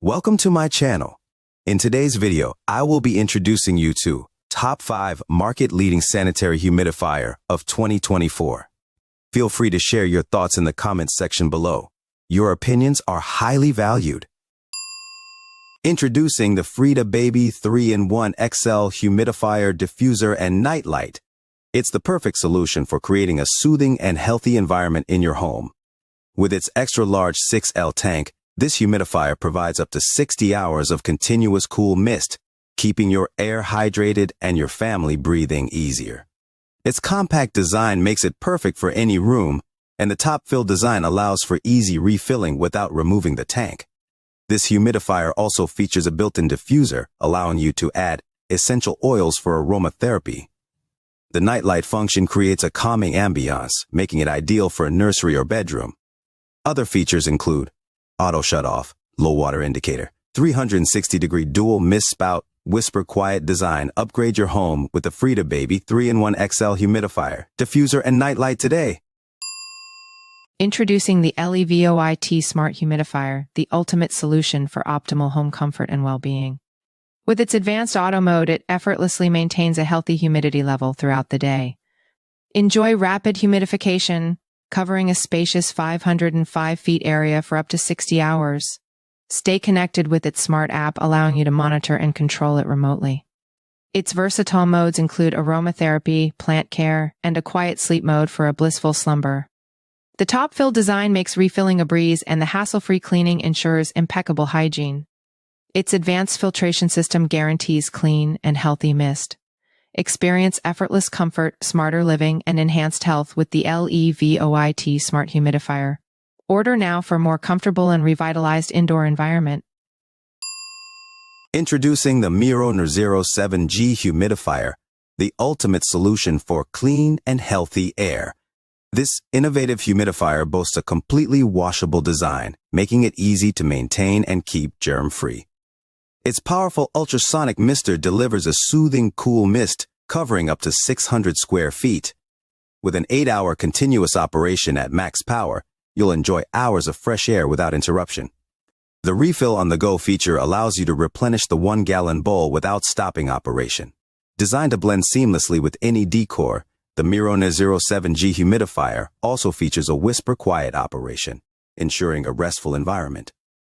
Welcome to my channel. In today's video, I will be introducing you to Top 5 Market-Leading Sanitary Humidifier of 2024. Feel free to share your thoughts in the comments section below. Your opinions are highly valued. Introducing the Frida Baby 3-in-1 XL Humidifier, Diffuser, and Nightlight. It's the perfect solution for creating a soothing and healthy environment in your home. With its extra-large 6L tank, this humidifier provides up to 60 hours of continuous cool mist, keeping your air hydrated and your family breathing easier. Its compact design makes it perfect for any room, and the top-fill design allows for easy refilling without removing the tank. This humidifier also features a built-in diffuser, allowing you to add essential oils for aromatherapy. The nightlight function creates a calming ambiance, making it ideal for a nursery or bedroom. Other features include auto shut-off, low water indicator, 360-degree dual mist spout, whisper quiet design. Upgrade your home with the Frida Baby 3-in-1 XL Humidifier, Diffuser, and Nightlight today. Introducing the LEVOIT Smart Humidifier, the ultimate solution for optimal home comfort and well-being. With its advanced auto mode, it effortlessly maintains a healthy humidity level throughout the day. Enjoy rapid humidification, covering a spacious 505 feet area for up to 60 hours. Stay connected with its smart app, allowing you to monitor and control it remotely. Its versatile modes include aromatherapy, plant care, and a quiet sleep mode for a blissful slumber. The top-fill design makes refilling a breeze, and the hassle-free cleaning ensures impeccable hygiene. Its advanced filtration system guarantees clean and healthy mist. Experience effortless comfort, smarter living, and enhanced health with the LEVOIT Smart Humidifier. Order now for a more comfortable and revitalized indoor environment. Introducing the Miro 07G Humidifier, the ultimate solution for clean and healthy air. This innovative humidifier boasts a completely washable design, making it easy to maintain and keep germ-free. Its powerful ultrasonic mister delivers a soothing, cool mist covering up to 600 square feet. With an 8-hour continuous operation at max power, you'll enjoy hours of fresh air without interruption. The refill on the go feature allows you to replenish the 1-gallon bowl without stopping operation. Designed to blend seamlessly with any decor, the Miro 07G Humidifier also features a whisper quiet operation, ensuring a restful environment.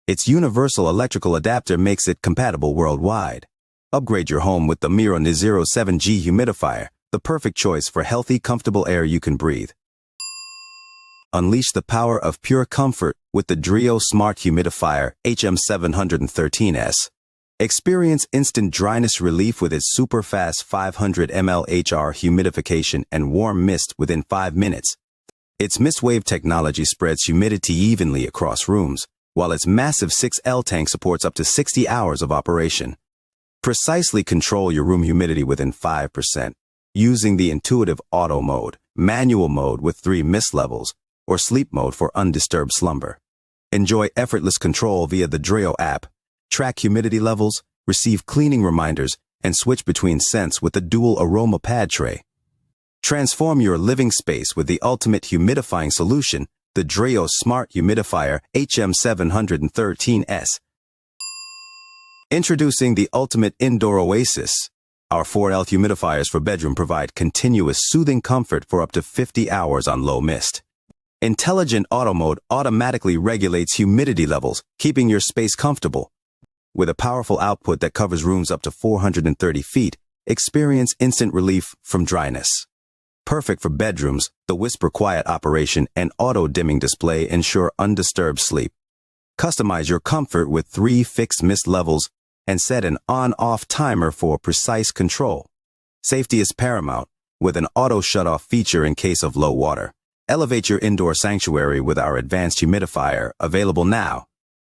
Its universal electrical adapter makes it compatible worldwide. Upgrade your home with the Miro 07G Humidifier, the perfect choice for healthy, comfortable air you can breathe. Unleash the power of pure comfort with the Dreo Smart Humidifier HM713S. Experience instant dryness relief with its super-fast 500 ml HR humidification and warm mist within 5 minutes. Its mist wave technology spreads humidity evenly across rooms, while its massive 6L tank supports up to 60 hours of operation. Precisely control your room humidity within 5% using the intuitive auto mode, manual mode with 3 mist levels, or sleep mode for undisturbed slumber. Enjoy effortless control via the Dreo app. Track humidity levels, receive cleaning reminders, and switch between scents with the dual aroma pad tray. Transform your living space with the ultimate humidifying solution, the Dreo Smart Humidifier HM713S. Introducing the ultimate indoor oasis. Our 4L humidifiers for bedroom provide continuous soothing comfort for up to 50 hours on low mist. Intelligent auto mode automatically regulates humidity levels, keeping your space comfortable. With a powerful output that covers rooms up to 430 feet, experience instant relief from dryness. Perfect for bedrooms, the whisper quiet operation and auto dimming display ensure undisturbed sleep. Customize your comfort with 3 fixed mist levels and set an on-off timer for precise control. Safety is paramount with an auto shut-off feature in case of low water. Elevate your indoor sanctuary with our advanced humidifier, available now.